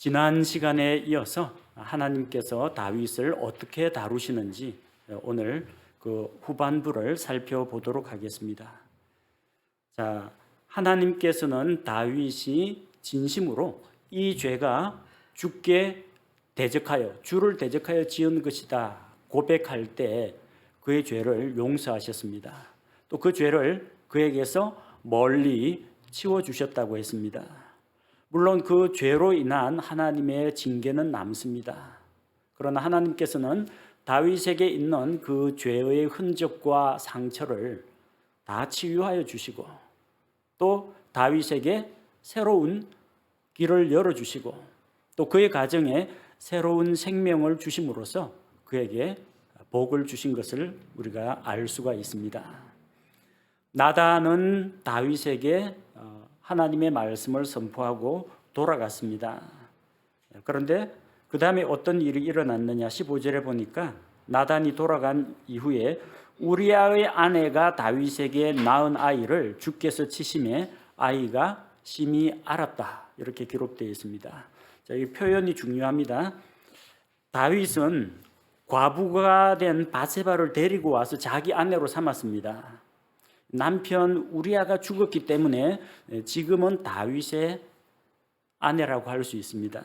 지난 시간에 이어서 하나님께서 다윗을 어떻게 다루시는지 오늘 그 후반부를 살펴보도록 하겠습니다. 자, 하나님께서는 다윗이 진심으로 이 죄가 주를 대적하여 지은 것이다 고백할 때 그의 죄를 용서하셨습니다. 또 그 죄를 그에게서 멀리 치워주셨다고 했습니다. 물론 그 죄로 인한 하나님의 징계는 남습니다. 그러나 하나님께서는 다윗에게 있는 그 죄의 흔적과 상처를 다 치유하여 주시고 또 다윗에게 새로운 길을 열어주시고 또 그의 가정에 새로운 생명을 주심으로써 그에게 복을 주신 것을 우리가 알 수가 있습니다. 나단은 다윗에게 하나님의 말씀을 선포하고 돌아갔습니다. 그런데 그 다음에 어떤 일이 일어났느냐 15절에 보니까 나단이 돌아간 이후에 우리아의 아내가 다윗에게 낳은 아이를 주께서 치심에 아이가 심히 앓았다 이렇게 기록되어 있습니다. 자, 이 표현이 중요합니다. 다윗은 과부가 된 바세바를 데리고 와서 자기 아내로 삼았습니다. 남편 우리아가 죽었기 때문에 지금은 다윗의 아내라고 할 수 있습니다.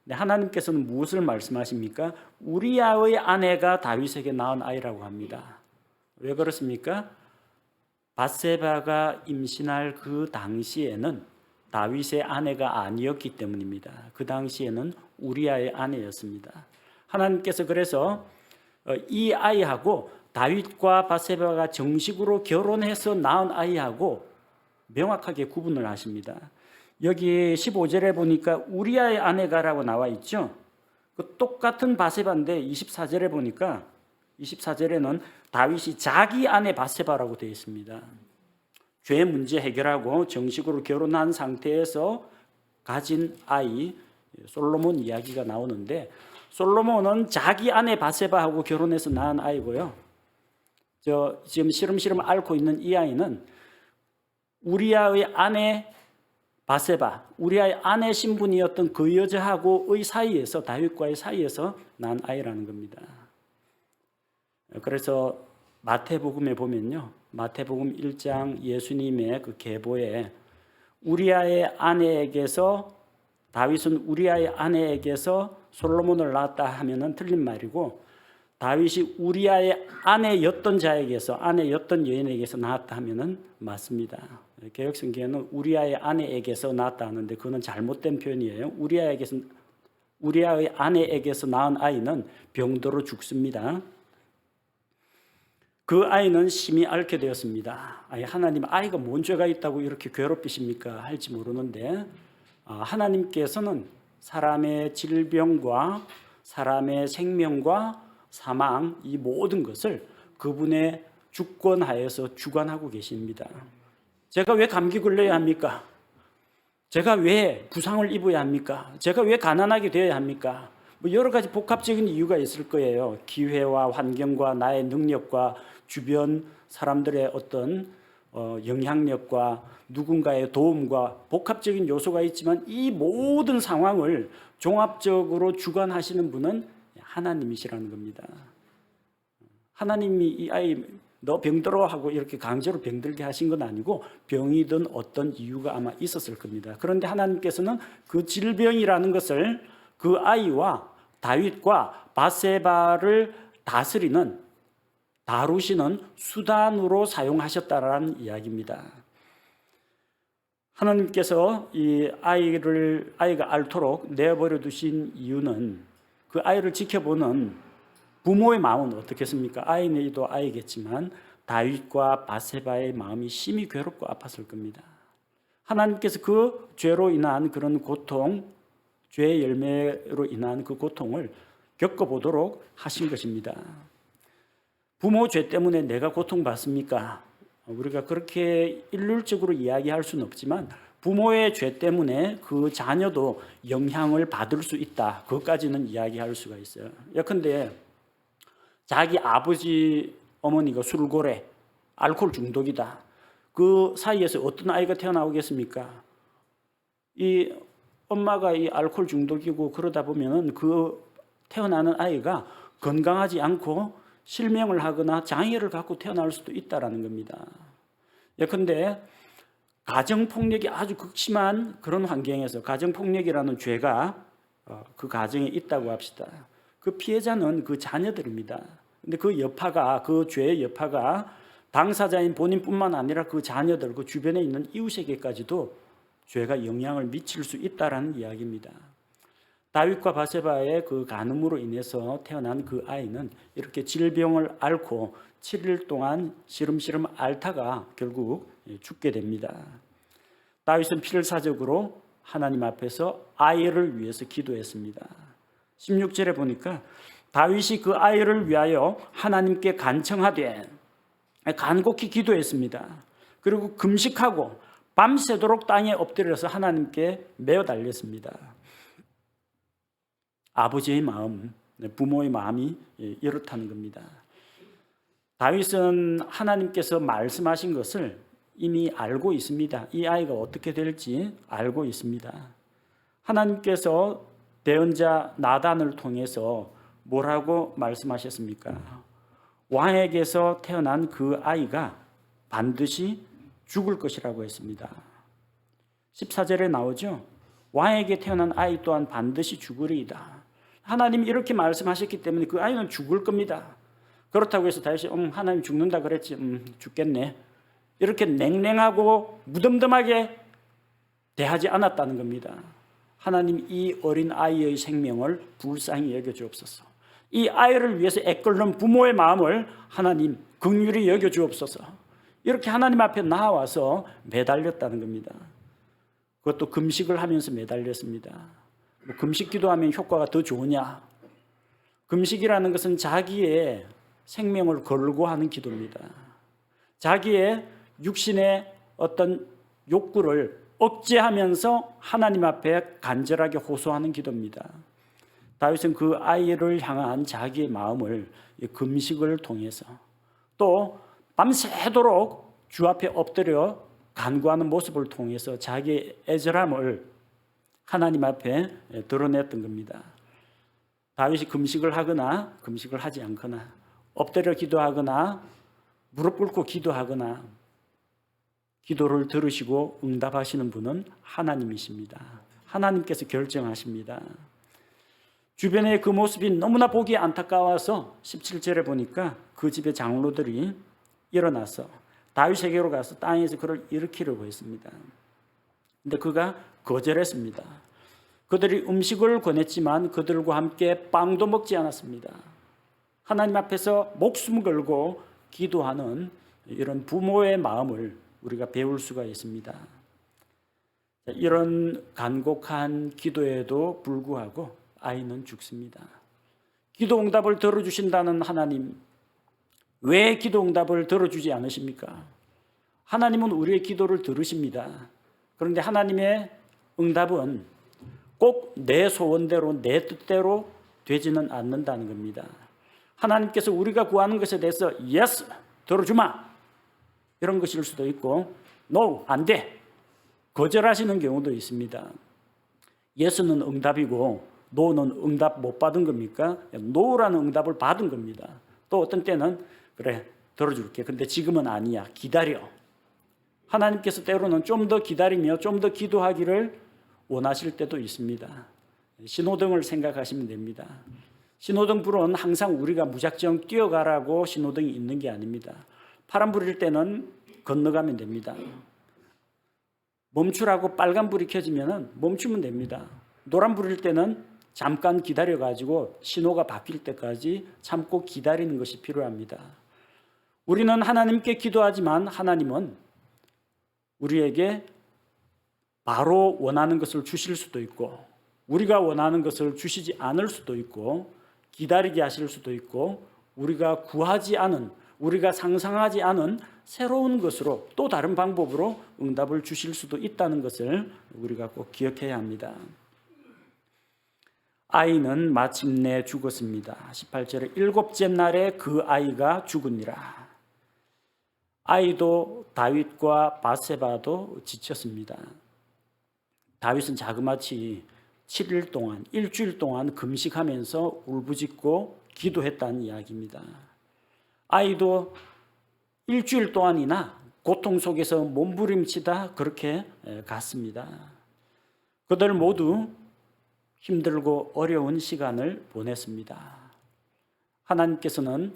하나님께서는 무엇을 말씀하십니까? 우리아의 아내가 다윗에게 낳은 아이라고 합니다. 왜 그렇습니까? 바세바가 임신할 그 당시에는 다윗의 아내가 아니었기 때문입니다. 그 당시에는 우리아의 아내였습니다. 하나님께서 그래서 이 아이하고 다윗과 바세바가 정식으로 결혼해서 낳은 아이하고 명확하게 구분을 하십니다. 여기 15절에 보니까 우리아의 아내가라고 나와 있죠. 그 똑같은 바세바인데 24절에 보니까 24절에는 다윗이 자기 아내 바세바라고 되어 있습니다. 죄 문제 해결하고 정식으로 결혼한 상태에서 가진 아이 솔로몬 이야기가 나오는데 솔로몬은 자기 아내 바세바하고 결혼해서 낳은 아이고요. 지금 시름시름 앓고 있는 이 아이는 우리아의 아내 바세바, 우리아의 아내 신분이었던 그 여자하고의 사이에서 다윗과의 사이에서 난 아이라는 겁니다. 그래서 마태복음에 보면요, 마태복음 1장 예수님의 그 계보에 우리아의 아내에게서 다윗은 우리아의 아내에게서 솔로몬을 낳았다 하면은 틀린 말이고 다윗이 우리아의 아내였던 여인에게서 낳았다 하면은 맞습니다. 개역성경에는 우리아의 아내에게서 낳았다 하는데 그거는 잘못된 표현이에요. 우리아의 아내에게서 낳은 아이는 병들어 죽습니다. 그 아이는 심히 앓게 되었습니다. 하나님 아이가 뭔 죄가 있다고 이렇게 괴롭히십니까? 할지 모르는데 하나님께서는 사람의 질병과 사람의 생명과 사망 이 모든 것을 그분의 주권하에서 주관하고 계십니다. 제가 왜 감기 걸려야 합니까? 제가 왜 부상을 입어야 합니까? 제가 왜 가난하게 되어야 합니까? 여러 가지 복합적인 이유가 있을 거예요. 기회와 환경과 나의 능력과 주변 사람들의 어떤 영향력과 누군가의 도움과 복합적인 요소가 있지만 이 모든 상황을 종합적으로 주관하시는 분은 하나님이시라는 겁니다. 하나님이 이 아이 너 병들어 하고 이렇게 강제로 병들게 하신 건 아니고 병이든 어떤 이유가 아마 있었을 겁니다. 그런데 하나님께서는 그 질병이라는 것을 그 아이와 다윗과 바세바를 다루시는 수단으로 사용하셨다라는 이야기입니다. 하나님께서 이 아이가 앓도록 내버려 두신 이유는 그 아이를 지켜보는 부모의 마음은 어떻겠습니까? 아이도 아이겠지만 다윗과 바세바의 마음이 심히 괴롭고 아팠을 겁니다. 하나님께서 그 죄로 인한 그런 고통, 죄의 열매로 인한 그 고통을 겪어보도록 하신 것입니다. 부모 죄 때문에 내가 고통받습니까? 우리가 그렇게 일률적으로 이야기할 수는 없지만 부모의 죄 때문에 그 자녀도 영향을 받을 수 있다. 그것까지는 이야기할 수가 있어요. 예컨대 자기 아버지, 어머니가 술고래, 알코올 중독이다. 그 사이에서 어떤 아이가 태어나오겠습니까? 이 엄마가 이 알코올 중독이고 그러다 보면은 그 태어나는 아이가 건강하지 않고 실명을 하거나 장애를 갖고 태어날 수도 있다라는 겁니다. 예컨대 가정폭력이 아주 극심한 그런 환경에서 가정폭력이라는 죄가 그 가정에 있다고 합시다. 그 피해자는 그 자녀들입니다. 근데 그 여파가, 그 죄의 여파가 당사자인 본인뿐만 아니라 그 자녀들, 그 주변에 있는 이웃에게까지도 죄가 영향을 미칠 수 있다라는 이야기입니다. 다윗과 바세바의 그 간음으로 인해서 태어난 그 아이는 이렇게 질병을 앓고 7일 동안 시름시름 앓다가 결국 죽게 됩니다. 다윗은 필사적으로 하나님 앞에서 아이를 위해서 기도했습니다. 16절에 보니까 다윗이 그 아이를 위하여 하나님께 간청하되 간곡히 기도했습니다. 그리고 금식하고 밤새도록 땅에 엎드려서 하나님께 매어 달렸습니다. 아버지의 마음, 부모의 마음이 이렇다는 겁니다. 다윗은 하나님께서 말씀하신 것을 이미 알고 있습니다. 이 아이가 어떻게 될지 알고 있습니다. 하나님께서 대언자 나단을 통해서 뭐라고 말씀하셨습니까? 왕에게서 태어난 그 아이가 반드시 죽을 것이라고 했습니다. 14절에 나오죠. 왕에게 태어난 아이 또한 반드시 죽으리이다. 하나님이 이렇게 말씀하셨기 때문에 그 아이는 죽을 겁니다. 그렇다고 해서 다윗이 하나님 죽는다 그랬지, 죽겠네, 이렇게 냉랭하고 무덤덤하게 대하지 않았다는 겁니다. 하나님 이 어린 아이의 생명을 불쌍히 여겨주옵소서. 이 아이를 위해서 애끓는 부모의 마음을 하나님 긍휼히 여겨주옵소서. 이렇게 하나님 앞에 나와서 매달렸다는 겁니다. 그것도 금식을 하면서 매달렸습니다. 금식 기도하면 효과가 더 좋으냐? 금식이라는 것은 자기의 생명을 걸고 하는 기도입니다. 자기의 육신의 어떤 욕구를 억제하면서 하나님 앞에 간절하게 호소하는 기도입니다. 다윗은 그 아이를 향한 자기의 마음을 금식을 통해서 또 밤새도록 주 앞에 엎드려 간구하는 모습을 통해서 자기의 애절함을 하나님 앞에 드러냈던 겁니다. 다윗이 금식을 하거나 금식을 하지 않거나 엎드려 기도하거나 무릎 꿇고 기도하거나 기도를 들으시고 응답하시는 분은 하나님이십니다. 하나님께서 결정하십니다. 주변의 그 모습이 너무나 보기 안타까워서 17절에 보니까 그 집의 장로들이 일어나서 다윗에게로 가서 땅에서 그를 일으키려고 했습니다. 근데 그가 거절했습니다. 그들이 음식을 권했지만 그들과 함께 빵도 먹지 않았습니다. 하나님 앞에서 목숨 걸고 기도하는 이런 부모의 마음을 우리가 배울 수가 있습니다. 이런 간곡한 기도에도 불구하고 아이는 죽습니다. 기도 응답을 들어주신다는 하나님, 왜 기도 응답을 들어주지 않으십니까? 하나님은 우리의 기도를 들으십니다. 그런데 하나님의 응답은 꼭 내 소원대로 내 뜻대로 되지는 않는다는 겁니다. 하나님께서 우리가 구하는 것에 대해서 yes, 들어주마, 이런 것일 수도 있고 no, 안 돼, 거절하시는 경우도 있습니다. yes는 응답이고 no는 응답 못 받은 겁니까? no라는 응답을 받은 겁니다. 또 어떤 때는 그래, 들어줄게, 근데 지금은 아니야, 기다려. 하나님께서 때로는 좀 더 기다리며 좀 더 기도하기를 원하실 때도 있습니다. 신호등을 생각하시면 됩니다. 신호등 불은 항상 우리가 무작정 뛰어가라고 신호등이 있는 게 아닙니다. 파란불일 때는 건너가면 됩니다. 멈추라고 빨간불이 켜지면 멈추면 됩니다. 노란불일 때는 잠깐 기다려가지고 신호가 바뀔 때까지 참고 기다리는 것이 필요합니다. 우리는 하나님께 기도하지만 하나님은 우리에게 바로 원하는 것을 주실 수도 있고 우리가 원하는 것을 주시지 않을 수도 있고 기다리게 하실 수도 있고 우리가 구하지 않은, 우리가 상상하지 않은 새로운 것으로 또 다른 방법으로 응답을 주실 수도 있다는 것을 우리가 꼭 기억해야 합니다. 아이는 마침내 죽었습니다. 18절에 일곱째 날에 그 아이가 죽으니라. 아이도 다윗과 바세바도 지쳤습니다. 다윗은 자그마치 7일 동안, 일주일 동안 금식하면서 울부짖고 기도했다는 이야기입니다. 아이도 일주일 동안이나 고통 속에서 몸부림치다 그렇게 갔습니다. 그들 모두 힘들고 어려운 시간을 보냈습니다. 하나님께서는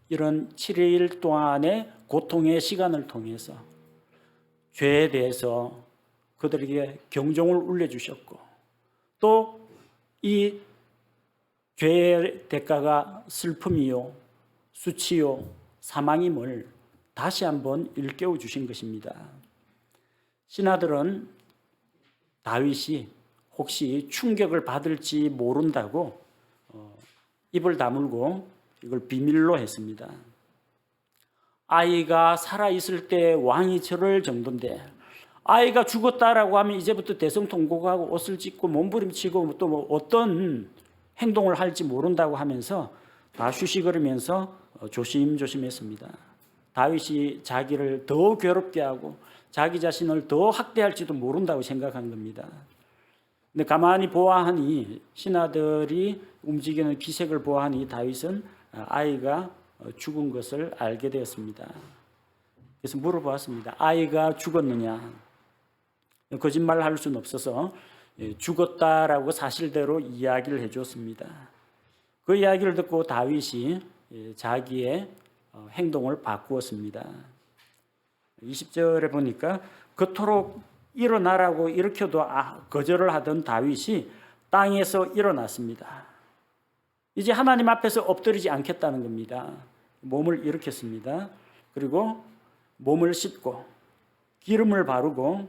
이런 7일 동안의 고통의 시간을 통해서 죄에 대해서 그들에게 경종을 울려주셨고, 또 이 죄의 대가가 슬픔이요, 수치요, 사망임을 다시 한번 일깨워 주신 것입니다. 신하들은 다윗이 혹시 충격을 받을지 모른다고 입을 다물고 이걸 비밀로 했습니다. 아이가 살아있을 때 왕이 저럴 정도인데, 아이가 죽었다라고 하면 이제부터 대성통곡하고 옷을 찢고 몸부림치고 또 뭐 어떤 행동을 할지 모른다고 하면서 다 쉬쉬거리면서 조심조심했습니다. 다윗이 자기를 더 괴롭게 하고 자기 자신을 더 학대할지도 모른다고 생각한 겁니다. 근데 가만히 보아하니, 신하들이 움직이는 기색을 보아하니 다윗은 아이가 죽은 것을 알게 되었습니다. 그래서 물어보았습니다. 아이가 죽었느냐? 거짓말을 할 수는 없어서 죽었다라고 사실대로 이야기를 해줬습니다. 그 이야기를 듣고 다윗이 자기의 행동을 바꾸었습니다. 20절에 보니까 그토록 일어나라고 일으켜도 거절을 하던 다윗이 땅에서 일어났습니다. 이제 하나님 앞에서 엎드리지 않겠다는 겁니다. 몸을 일으켰습니다. 그리고 몸을 씻고 기름을 바르고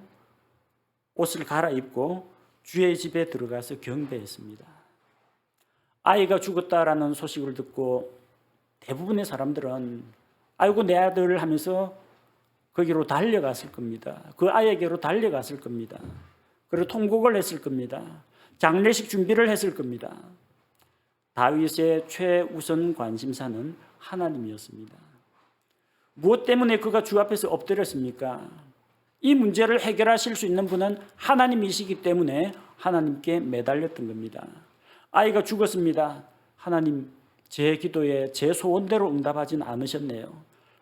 옷을 갈아입고 주의 집에 들어가서 경배했습니다. 아이가 죽었다라는 소식을 듣고 대부분의 사람들은 아이고 내 아들 하면서 거기로 달려갔을 겁니다. 그 아이에게로 달려갔을 겁니다. 그리고 통곡을 했을 겁니다. 장례식 준비를 했을 겁니다. 다윗의 최우선 관심사는 하나님이었습니다. 무엇 때문에 그가 주 앞에서 엎드렸습니까? 이 문제를 해결하실 수 있는 분은 하나님이시기 때문에 하나님께 매달렸던 겁니다. 아이가 죽었습니다. 하나님, 제 기도에 제 소원대로 응답하진 않으셨네요.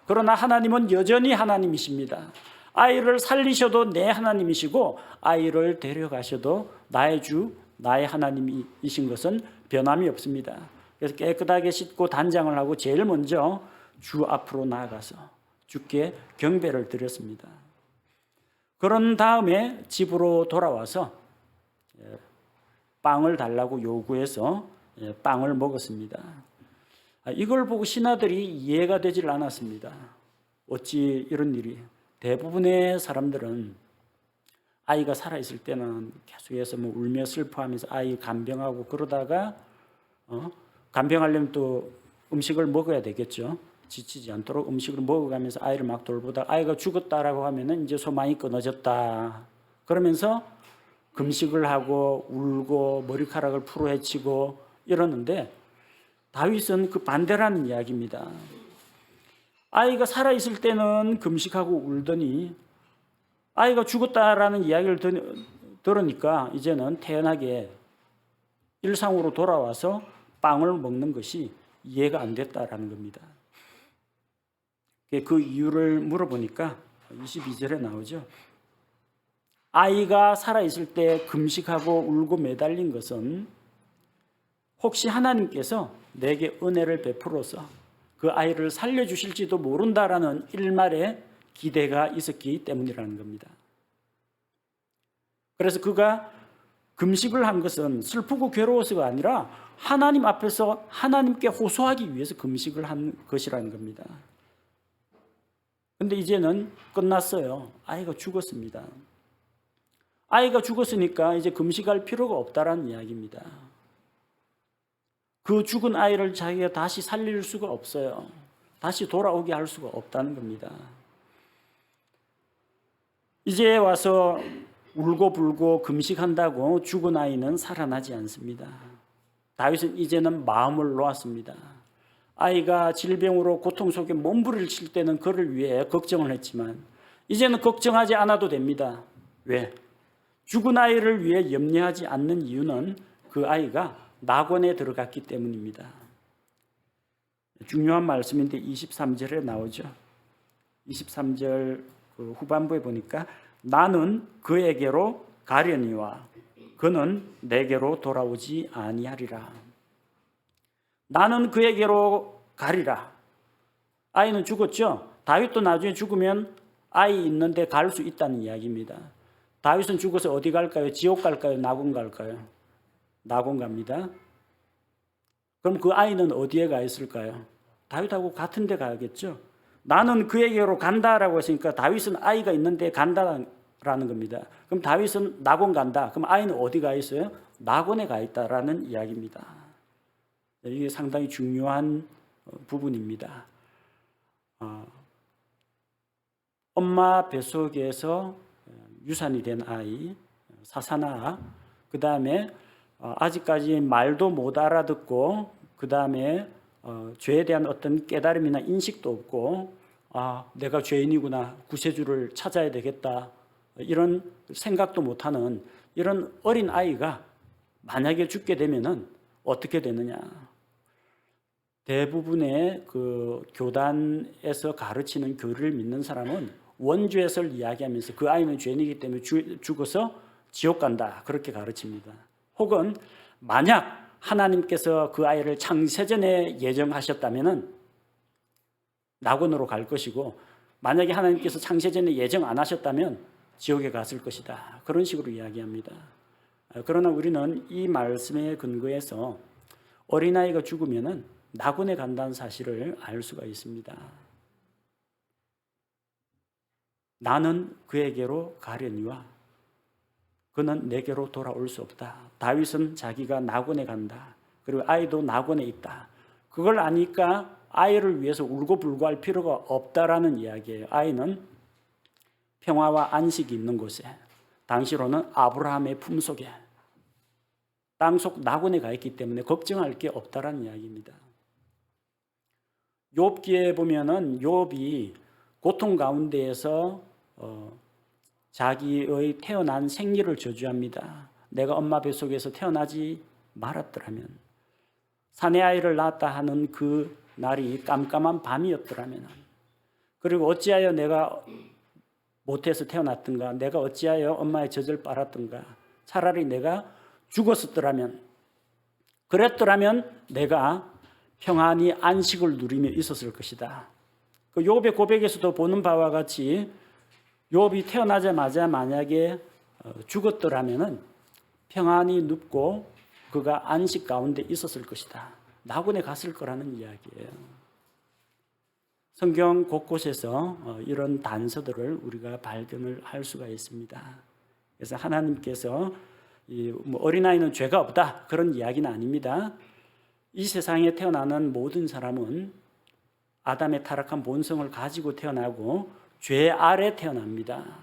그러나 하나님은 여전히 하나님이십니다. 아이를 살리셔도 내 하나님이시고 아이를 데려가셔도 나의 주, 나의 하나님이신 것은 변함이 없습니다. 그래서 깨끗하게 씻고 단장을 하고 제일 먼저 주 앞으로 나아가서 주께 경배를 드렸습니다. 그런 다음에 집으로 돌아와서 빵을 달라고 요구해서 빵을 먹었습니다. 이걸 보고 신하들이 이해가 되질 않았습니다. 어찌 이런 일이? 대부분의 사람들은 아이가 살아있을 때는 계속해서 뭐 울며 슬퍼하면서 아이 간병하고 그러다가 간병하려면 또 음식을 먹어야 되겠죠. 지치지 않도록 음식을 먹어가면서 아이를 막 돌보다 아이가 죽었다라고 하면은 이제 소망이 끊어졌다. 그러면서 금식을 하고 울고 머리카락을 풀어헤치고 이러는데, 다윗은 그 반대라는 이야기입니다. 아이가 살아있을 때는 금식하고 울더니 아이가 죽었다라는 이야기를 들으니까 이제는 태연하게 일상으로 돌아와서 빵을 먹는 것이 이해가 안 됐다라는 겁니다. 그 이유를 물어보니까 22절에 나오죠. 아이가 살아있을 때 금식하고 울고 매달린 것은 혹시 하나님께서 내게 은혜를 베풀어서 그 아이를 살려주실지도 모른다라는 일말의 기대가 있었기 때문이라는 겁니다. 그래서 그가 금식을 한 것은 슬프고 괴로워서가 아니라 하나님 앞에서 하나님께 호소하기 위해서 금식을 한 것이라는 겁니다. 근데 이제는 끝났어요. 아이가 죽었습니다. 아이가 죽었으니까 이제 금식할 필요가 없다라는 이야기입니다. 그 죽은 아이를 자기가 다시 살릴 수가 없어요. 다시 돌아오게 할 수가 없다는 겁니다. 이제 와서 울고 불고 금식한다고 죽은 아이는 살아나지 않습니다. 다윗은 이제는 마음을 놓았습니다. 아이가 질병으로 고통 속에 몸부림칠 때는 그를 위해 걱정을 했지만 이제는 걱정하지 않아도 됩니다. 왜? 죽은 아이를 위해 염려하지 않는 이유는 그 아이가 낙원에 들어갔기 때문입니다. 중요한 말씀인데 23절에 나오죠. 23절 그 후반부에 보니까 나는 그에게로 가려니와 그는 내게로 돌아오지 아니하리라. 나는 그에게로 가리라. 아이는 죽었죠. 다윗도 나중에 죽으면 아이 있는데 갈 수 있다는 이야기입니다. 다윗은 죽어서 어디 갈까요? 지옥 갈까요? 낙원 갈까요? 낙원 갑니다. 그럼 그 아이는 어디에 가 있을까요? 다윗하고 같은 데 가겠죠. 나는 그에게로 간다라고 했으니까 다윗은 아이가 있는데 간다라는 겁니다. 그럼 다윗은 낙원 간다. 그럼 아이는 어디 가 있어요? 낙원에 가 있다라는 이야기입니다. 이게 상당히 중요한 부분입니다. 엄마 뱃속에서 유산이 된 아이 사사나, 그 다음에 아직까지 말도 못 알아듣고, 그 다음에 죄에 대한 어떤 깨달음이나 인식도 없고, 내가 죄인이구나, 구세주를 찾아야 되겠다, 이런 생각도 못하는 이런 어린 아이가 만약에 죽게 되면은 어떻게 되느냐? 대부분의 그 교단에서 가르치는 교리를 믿는 사람은 원죄설 이야기하면서 그 아이는 죄인이기 때문에 죽어서 지옥 간다, 그렇게 가르칩니다. 혹은 만약 하나님께서 그 아이를 창세전에 예정하셨다면은 낙원으로 갈 것이고, 만약에 하나님께서 창세전에 예정 안 하셨다면 지옥에 갔을 것이다, 그런 식으로 이야기합니다. 그러나 우리는 이 말씀에 근거해서 어린아이가 죽으면은 낙원에 간다는 사실을 알 수가 있습니다. 나는 그에게로 가려니와 그는 내게로 돌아올 수 없다. 다윗은 자기가 낙원에 간다. 그리고 아이도 낙원에 있다. 그걸 아니까 아이를 위해서 울고불고 할 필요가 없다라는 이야기예요. 아이는 평화와 안식이 있는 곳에, 당시로는 아브라함의 품속에, 땅속 낙원에 가 있기 때문에 걱정할 게 없다라는 이야기입니다. 욥기에 보면은 욥이 고통 가운데에서 자기의 태어난 생리를 저주합니다. 내가 엄마 뱃속에서 태어나지 말았더라면, 사내 아이를 낳았다 하는 그 날이 깜깜한 밤이었더라면, 그리고 어찌하여 내가 못해서 태어났던가, 내가 어찌하여 엄마의 젖을 빨았던가, 차라리 내가 죽었었더라면, 그랬더라면 내가 평안히 안식을 누리며 있었을 것이다. 그 욥의 고백에서도 보는 바와 같이 욥이 태어나자마자 만약에 죽었더라면 평안히 눕고 그가 안식 가운데 있었을 것이다, 낙원에 갔을 거라는 이야기예요. 성경 곳곳에서 이런 단서들을 우리가 발견을 할 수가 있습니다. 그래서 하나님께서 어린아이는 죄가 없다, 그런 이야기는 아닙니다. 이 세상에 태어나는 모든 사람은 아담의 타락한 본성을 가지고 태어나고 죄 아래 태어납니다.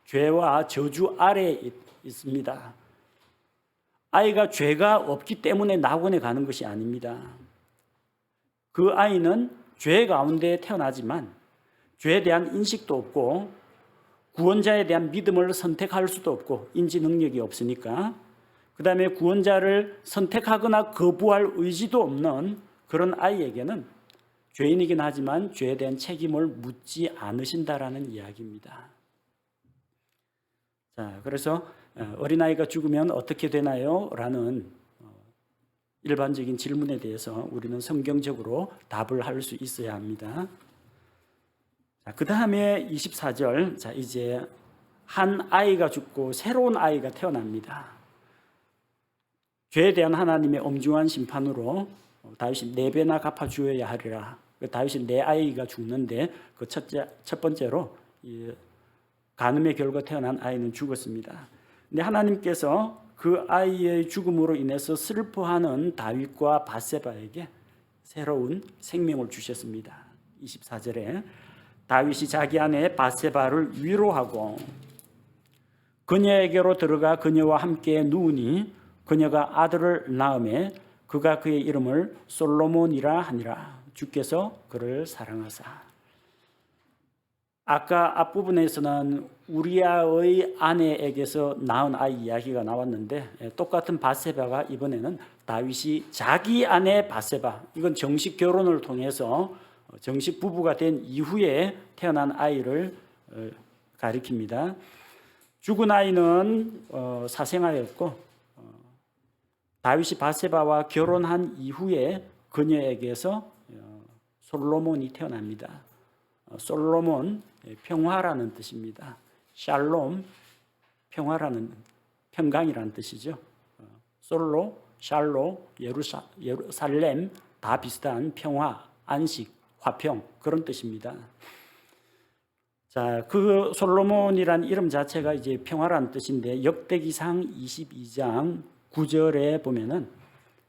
죄와 저주 아래에 있습니다. 아이가 죄가 없기 때문에 낙원에 가는 것이 아닙니다. 그 아이는 죄 가운데 태어나지만 죄에 대한 인식도 없고 구원자에 대한 믿음을 선택할 수도 없고 인지 능력이 없으니까, 그 다음에 구원자를 선택하거나 거부할 의지도 없는 그런 아이에게는 죄인이긴 하지만 죄에 대한 책임을 묻지 않으신다라는 이야기입니다. 자, 그래서 어린아이가 죽으면 어떻게 되나요? 라는 일반적인 질문에 대해서 우리는 성경적으로 답을 할 수 있어야 합니다. 그 다음에 24절, 자, 이제 한 아이가 죽고 새로운 아이가 태어납니다. 죄에 대한 하나님의 엄중한 심판으로 다윗이 4배나 갚아주어야 하리라. 다윗이 4아이가 죽는데 그 첫 번째로 간음의 결과 태어난 아이는 죽었습니다. 근데 하나님께서 그 아이의 죽음으로 인해서 슬퍼하는 다윗과 밧세바에게 새로운 생명을 주셨습니다. 24절에 다윗이 자기 아내 밧세바를 위로하고 그녀에게로 들어가 그녀와 함께 누우니 그녀가 아들을 낳음에 그가 그의 이름을 솔로몬이라 하니라. 주께서 그를 사랑하사. 아까 앞부분에서는 우리아의 아내에게서 낳은 아이 이야기가 나왔는데 똑같은 바세바가 이번에는 다윗이 자기 아내 바세바, 이건 정식 결혼을 통해서 정식 부부가 된 이후에 태어난 아이를 가리킵니다. 죽은 아이는 사생아였고 다윗이 바세바와 결혼한 이후에 그녀에게서 솔로몬이 태어납니다. 솔로몬 평화라는 뜻입니다. 샬롬 평화라는 평강이라는 뜻이죠. 솔로, 샬로, 예루살렘 다 비슷한 평화, 안식, 화평 그런 뜻입니다. 자, 그 솔로몬이란 이름 자체가 이제 평화라는 뜻인데 역대기상 22장 9절에 보면은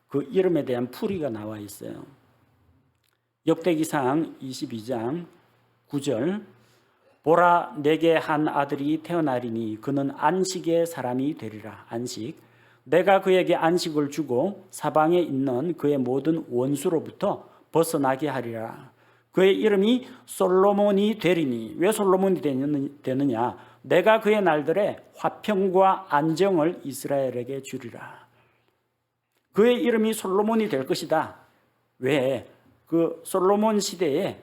그 이름에 대한 풀이가 나와 있어요. 역대기상 22장 9절 보라 내게 한 아들이 태어나리니 그는 안식의 사람이 되리라. 안식. 내가 그에게 안식을 주고 사방에 있는 그의 모든 원수로부터 벗어나게 하리라. 그의 이름이 솔로몬이 되리니. 왜 솔로몬이 되느냐? 내가 그의 날들에 화평과 안정을 이스라엘에게 주리라. 그의 이름이 솔로몬이 될 것이다. 왜? 그 솔로몬 시대에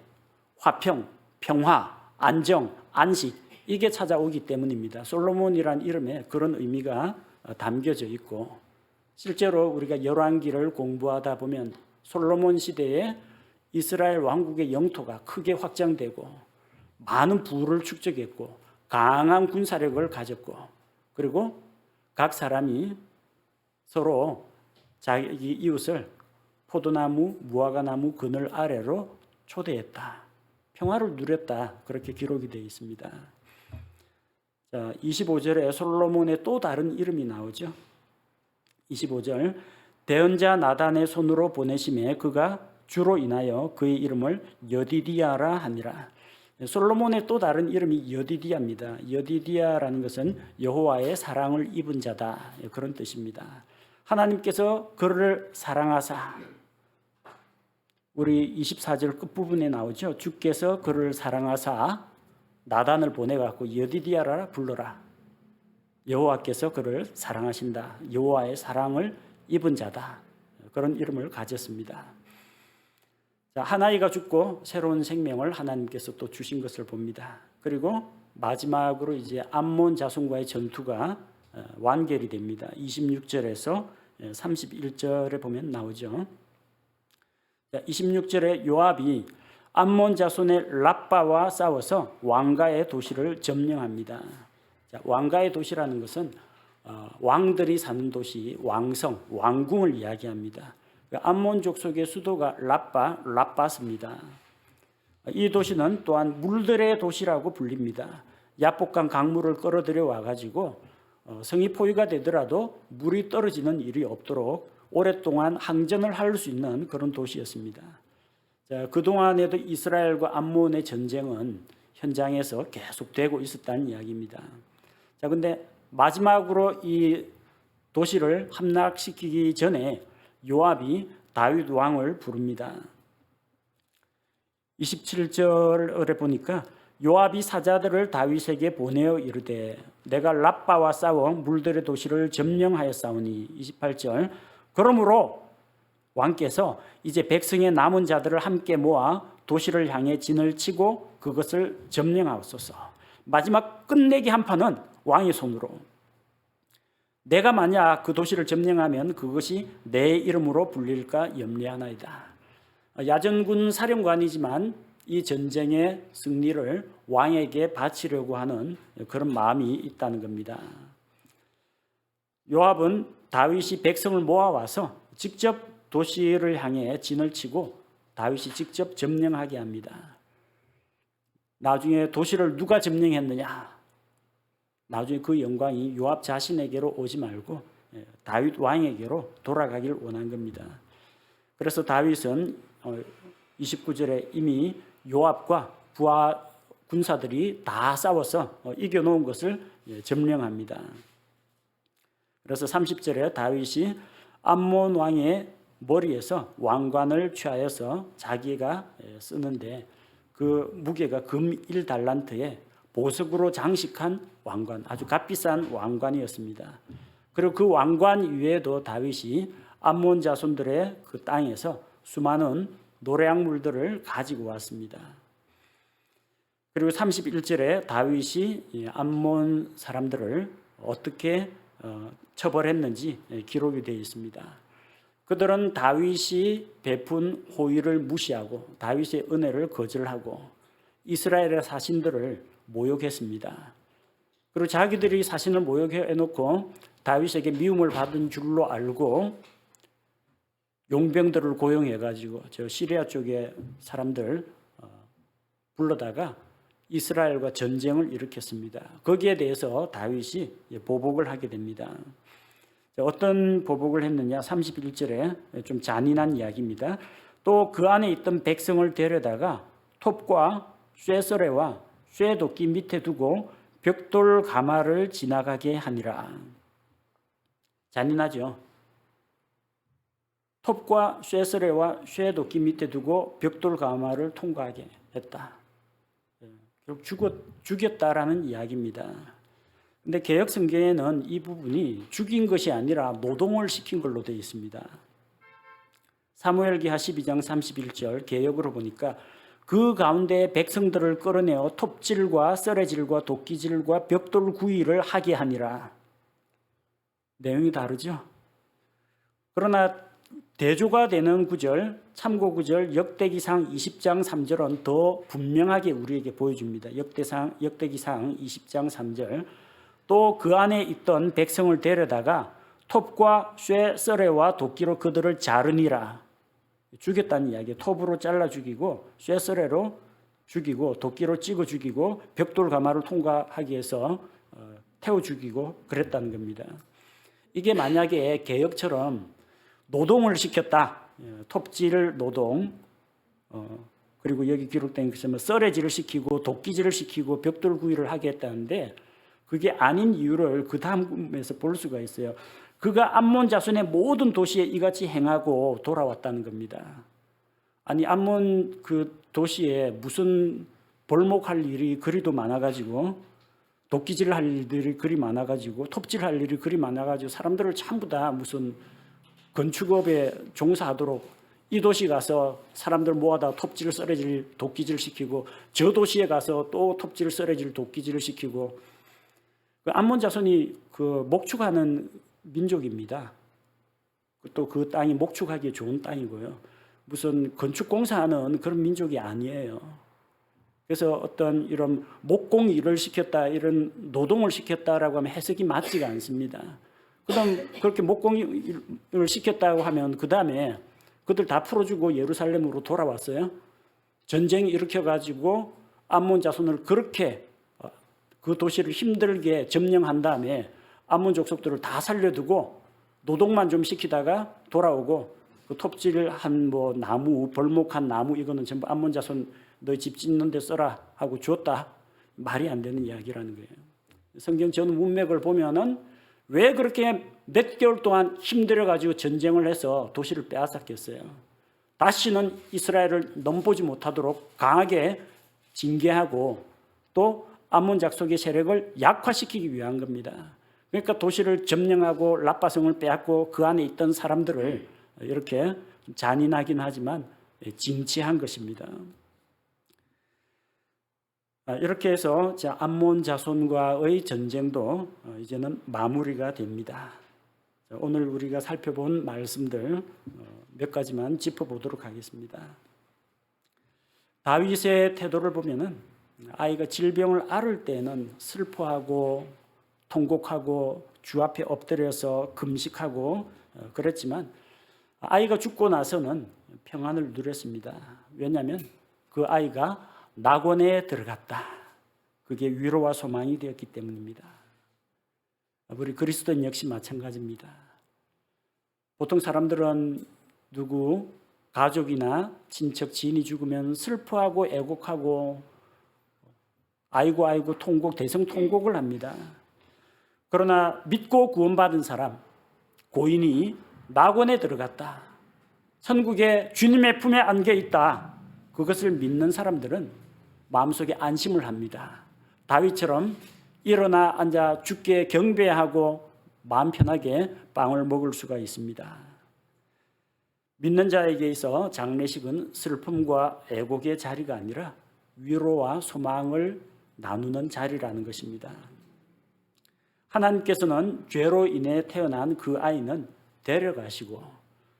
화평, 평화, 안정, 안식 이게 찾아오기 때문입니다. 솔로몬이란 이름에 그런 의미가 담겨져 있고 실제로 우리가 열왕기를 공부하다 보면 솔로몬 시대에 이스라엘 왕국의 영토가 크게 확장되고 많은 부를 축적했고 강한 군사력을 가졌고 그리고 각 사람이 서로 자기 이웃을 포도나무, 무화과나무 그늘 아래로 초대했다. 평화를 누렸다. 그렇게 기록이 되어 있습니다. 자, 25절에 솔로몬의 또 다른 이름이 나오죠. 25절 대언자 나단의 손으로 보내심에 그가 주로 인하여 그의 이름을 여디디아라 하니라. 솔로몬의 또 다른 이름이 여디디아입니다. 여디디아라는 것은 여호와의 사랑을 입은 자다. 그런 뜻입니다. 하나님께서 그를 사랑하사 우리 24절 끝부분에 나오죠. 주께서 그를 사랑하사 나단을 보내갖고 여디디아라 불러라. 여호와께서 그를 사랑하신다. 여호와의 사랑을 입은 자다. 그런 이름을 가졌습니다. 자, 한 아이가 죽고 새로운 생명을 하나님께서 또 주신 것을 봅니다. 그리고 마지막으로 이제 암몬 자손과의 전투가 완결이 됩니다. 26절에서 31절에 보면 나오죠. 26절에 요압이 암몬 자손의 랍바와 싸워서 왕가의 도시를 점령합니다. 자, 왕가의 도시라는 것은 왕들이 사는 도시, 왕성, 왕궁을 이야기합니다. 암몬 족속의 수도가 랍바스입니다. 이 도시는 또한 물들의 도시라고 불립니다. 야복강 강물을 끌어들여 와가지고 성이 포위가 되더라도 물이 떨어지는 일이 없도록 오랫동안 항전을 할 수 있는 그런 도시였습니다. 자, 그동안에도 이스라엘과 암몬의 전쟁은 현장에서 계속되고 있었다는 이야기입니다. 자, 근데 마지막으로 이 도시를 함락시키기 전에 요압이 다윗 왕을 부릅니다. 27절에 보니까 요압이 사자들을 다윗에게 보내어 이르되 내가 랍바와 싸워 물들의 도시를 점령하였사오니 28절 그러므로 왕께서 이제 백성의 남은 자들을 함께 모아 도시를 향해 진을 치고 그것을 점령하옵소서. 마지막 끝내기 한 판은 왕의 손으로. 내가 만약 그 도시를 점령하면 그것이 내 이름으로 불릴까 염려하나이다. 야전군 사령관이지만 이 전쟁의 승리를 왕에게 바치려고 하는 그런 마음이 있다는 겁니다. 요압은 다윗이 백성을 모아와서 직접 도시를 향해 진을 치고 다윗이 직접 점령하게 합니다. 나중에 도시를 누가 점령했느냐? 나중에 그 영광이 요압 자신에게로 오지 말고 다윗 왕에게로 돌아가길 원한 겁니다. 그래서 다윗은 29절에 이미 요압과 부하 군사들이 다 싸워서 이겨놓은 것을 점령합니다. 그래서 30절에 다윗이 암몬 왕의 머리에서 왕관을 취하여서 자기가 쓰는데 그 무게가 금 1달란트에 보석으로 장식한 왕관, 아주 값비싼 왕관이었습니다. 그리고 그 왕관 위에도 다윗이 암몬 자손들의 그 땅에서 수많은 노래약물들을 가지고 왔습니다. 그리고 31절에 다윗이 암몬 사람들을 어떻게 처벌했는지 기록이 되어 있습니다. 그들은 다윗이 베푼 호의를 무시하고 다윗의 은혜를 거절하고 이스라엘의 사신들을 모욕했습니다. 그리고 자기들이 사신을 모욕해놓고 다윗에게 미움을 받은 줄로 알고 용병들을 고용해가지고 저 시리아 쪽의 사람들 불러다가 이스라엘과 전쟁을 일으켰습니다. 거기에 대해서 다윗이 보복을 하게 됩니다. 어떤 보복을 했느냐? 31절에 좀 잔인한 이야기입니다. 또 그 안에 있던 백성을 데려다가 톱과 쇠서래와 쇠도끼 밑에 두고 벽돌 가마를 지나가게 하니라. 잔인하죠. 톱과 쇠서래와 쇠도끼 밑에 두고 벽돌 가마를 통과하게 했다. 결국 죽였다라는 이야기입니다. 근데 개역 성경에는 이 부분이 죽인 것이 아니라 노동을 시킨 걸로 되어 있습니다. 사무엘기하 12장 31절 개역으로 보니까 그 가운데 백성들을 끌어내어 톱질과 썰애질과 도끼질과 벽돌 구이를 하게 하니라. 내용이 다르죠. 그러나 대조가 되는 구절, 참고 구절 역대기상 20장 3절은 더 분명하게 우리에게 보여줍니다. 역대기상 20장 3절. 또 그 안에 있던 백성을 데려다가 톱과 쇠, 썰애와 도끼로 그들을 자르니라. 죽였다는 이야기예요. 톱으로 잘라 죽이고 쇠, 썰애로 죽이고 도끼로 찍어 죽이고 벽돌 가마를 통과하기 위해서 태워 죽이고 그랬다는 겁니다. 이게 만약에 개역처럼 노동을 시켰다. 톱질 노동, 그리고 여기 기록된 것처럼 썰애질을 시키고 도끼질을 시키고 벽돌 구이를 하게 했다는데 그게 아닌 이유를 그 다음에서 볼 수가 있어요. 그가 암몬 자손의 모든 도시에 이같이 행하고 돌아왔다는 겁니다. 아니 암몬 그 도시에 무슨 벌목할 일이 그리도 많아가지고 도끼질 할 일들이 그리 많아가지고 톱질 할 일이 그리 많아가지고 사람들을 전부 다 무슨 건축업에 종사하도록 이 도시 가서 사람들 모아다 톱질, 썰애질, 도끼질 시키고 저 도시에 가서 또 톱질, 썰애질, 도끼질을 시키고 그 암몬 자손이 그 목축하는 민족입니다. 또 그 땅이 목축하기에 좋은 땅이고요. 무슨 건축공사하는 그런 민족이 아니에요. 그래서 어떤 이런 목공 일을 시켰다, 이런 노동을 시켰다라고 하면 해석이 맞지가 않습니다. 그다음 그렇게 목공을 시켰다고 하면 그 다음에 그들 다 풀어주고 예루살렘으로 돌아왔어요. 전쟁 일으켜가지고 암몬 자손을 그렇게 그 도시를 힘들게 점령한 다음에 암몬 족속들을 다 살려두고 노동만 좀 시키다가 돌아오고 그 톱질한 뭐 나무, 벌목한 나무 이거는 전부 암몬 자손 너희 집 짓는 데 써라 하고 줬다. 말이 안 되는 이야기라는 거예요. 성경 전 문맥을 보면은 왜 그렇게 몇 개월 동안 힘들어가지고 전쟁을 해서 도시를 빼앗았겠어요. 다시는 이스라엘을 넘보지 못하도록 강하게 징계하고 또 암몬 족속의 세력을 약화시키기 위한 겁니다. 그러니까 도시를 점령하고 라빠성을 빼앗고 그 안에 있던 사람들을 이렇게 잔인하긴 하지만 징치한 것입니다. 이렇게 해서 암몬 자손과의 전쟁도 이제는 마무리가 됩니다. 오늘 우리가 살펴본 말씀들 몇 가지만 짚어보도록 하겠습니다. 다윗의 태도를 보면은 아이가 질병을 앓을 때는 슬퍼하고 통곡하고 주 앞에 엎드려서 금식하고 그랬지만 아이가 죽고 나서는 평안을 누렸습니다. 왜냐하면 그 아이가 낙원에 들어갔다. 그게 위로와 소망이 되었기 때문입니다. 우리 그리스도인 역시 마찬가지입니다. 보통 사람들은 누구 가족이나 친척 지인이 죽으면 슬퍼하고 애곡하고 아이고 통곡 대성통곡을 합니다. 그러나 믿고 구원받은 사람 고인이 낙원에 들어갔다. 천국에 주님의 품에 안겨 있다. 그것을 믿는 사람들은 마음속에 안심을 합니다. 다윗처럼 일어나 앉아 주께 경배하고 마음 편하게 빵을 먹을 수가 있습니다. 믿는 자에게 있어 장례식은 슬픔과 애곡의 자리가 아니라 위로와 소망을 나누는 자리라는 것입니다. 하나님께서는 죄로 인해 태어난 그 아이는 데려가시고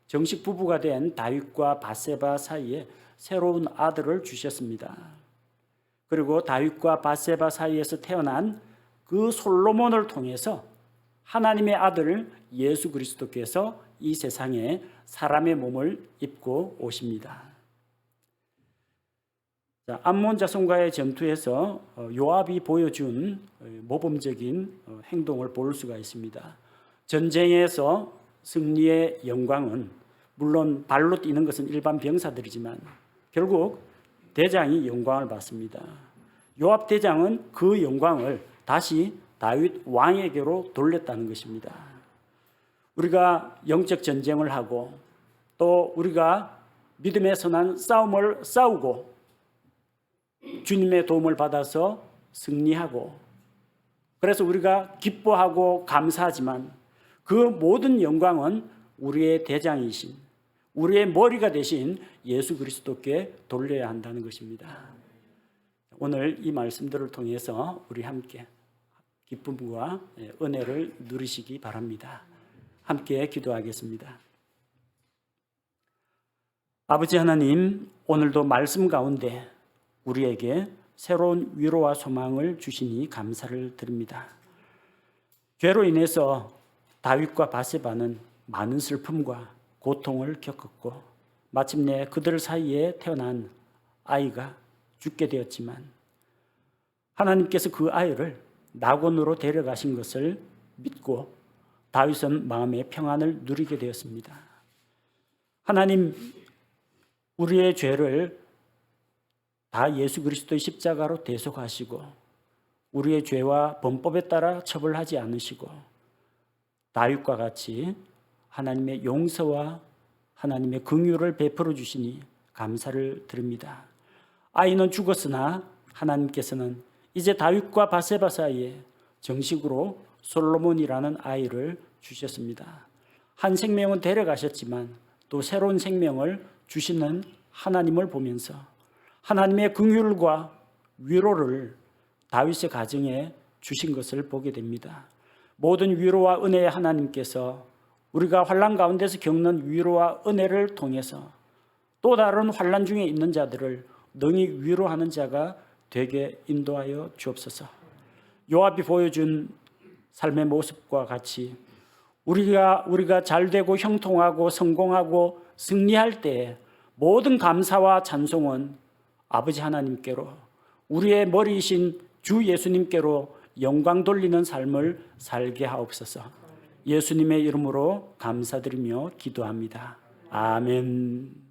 정식 부부가 된 다윗과 밧세바 사이에 새로운 아들을 주셨습니다. 그리고 다윗과 밧세바 사이에서 태어난 그 솔로몬을 통해서 하나님의 아들 예수 그리스도께서 이 세상에 사람의 몸을 입고 오십니다. 암몬 자손과의 전투에서 요압이 보여준 모범적인 행동을 볼 수가 있습니다. 전쟁에서 승리의 영광은 물론 발로 뛰는 것은 일반 병사들이지만 결국 대장이 영광을 받습니다. 요압 대장은 그 영광을 다시 다윗 왕에게로 돌렸다는 것입니다. 우리가 영적 전쟁을 하고 또 우리가 믿음의 선한 싸움을 싸우고 주님의 도움을 받아서 승리하고 그래서 우리가 기뻐하고 감사하지만 그 모든 영광은 우리의 대장이신 우리의 머리가 되신 예수 그리스도께 돌려야 한다는 것입니다. 오늘 이 말씀들을 통해서 우리 함께 기쁨과 은혜를 누리시기 바랍니다. 함께 기도하겠습니다. 아버지 하나님, 오늘도 말씀 가운데 우리에게 새로운 위로와 소망을 주시니 감사를 드립니다. 죄로 인해서 다윗과 밧세바는 많은 슬픔과 고통을 겪었고 마침내 그들 사이에 태어난 아이가 죽게 되었지만 하나님께서 그 아이를 낙원으로 데려가신 것을 믿고 다윗은 마음의 평안을 누리게 되었습니다. 하나님, 우리의 죄를 다 예수 그리스도의 십자가로 대속하시고 우리의 죄와 범법에 따라 처벌하지 않으시고 다윗과 같이 하나님의 용서와 하나님의 긍휼을 베풀어 주시니 감사를 드립니다. 아이는 죽었으나 하나님께서는 이제 다윗과 밧세바 사이에 정식으로 솔로몬이라는 아이를 주셨습니다. 한 생명은 데려가셨지만 또 새로운 생명을 주시는 하나님을 보면서 하나님의 긍휼과 위로를 다윗의 가정에 주신 것을 보게 됩니다. 모든 위로와 은혜의 하나님께서 우리가 환난 가운데서 겪는 위로와 은혜를 통해서 또 다른 환난 중에 있는 자들을 능히 위로하는 자가 되게 인도하여 주옵소서. 요압이 보여준 삶의 모습과 같이 우리가 잘되고 형통하고 성공하고 승리할 때 모든 감사와 찬송은 아버지 하나님께로 우리의 머리이신 주 예수님께로 영광 돌리는 삶을 살게 하옵소서. 예수님의 이름으로 감사드리며 기도합니다. 아멘.